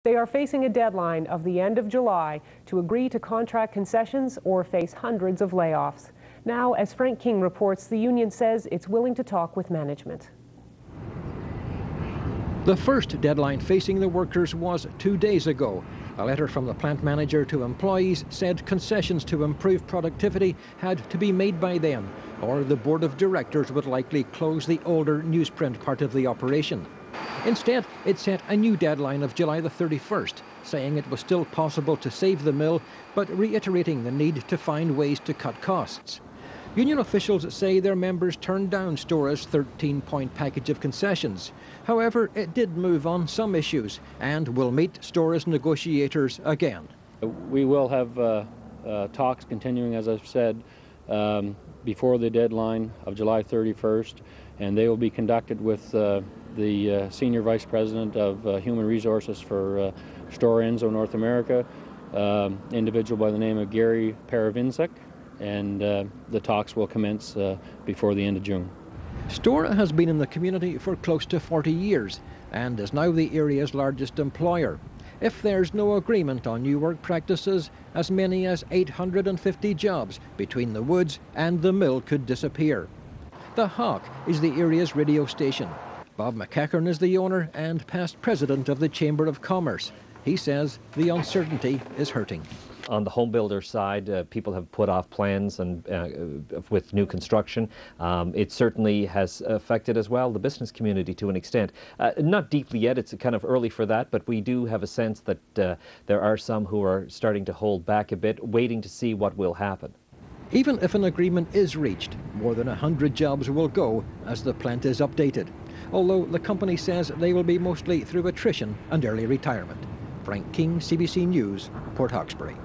They are facing a deadline of the end of July to agree to contract concessions or face hundreds of layoffs. Now, as Frank King reports, the union says it's willing to talk with management. The first deadline facing the workers was 2 days ago. A letter from the plant manager to employees said concessions to improve productivity had to be made by them, or the board of directors would likely close the older newsprint part of the operation. Instead, it set a new deadline of July the 31st, saying it was still possible to save the mill, but reiterating the need to find ways to cut costs. Union officials say their members turned down Stora's 13-point package of concessions. However, it did move on some issues and will meet Stora's negotiators again. We will have talks continuing, as I've said, before the deadline of July 31st, and they will be conducted with the Senior Vice President of Human Resources for Stora Enso North America, individual by the name of Gary Paravincic, and the talks will commence before the end of June. Stora has been in the community for close to 40 years and is now the area's largest employer. If there's no agreement on new work practices, as many as 850 jobs between the woods and the mill could disappear. The Hawk is the area's radio station. Bob McEachern is the owner and past president of the Chamber of Commerce. He says the uncertainty is hurting. On the home builder side, people have put off plans and with new construction. It certainly has affected as well the business community to an extent. Not deeply yet, it's kind of early for that, but we do have a sense that there are some who are starting to hold back a bit, waiting to see what will happen. Even if an agreement is reached, more than 100 jobs will go as the plant is updated, although the company says they will be mostly through attrition and early retirement. Frank King, CBC News, Port Hawkesbury.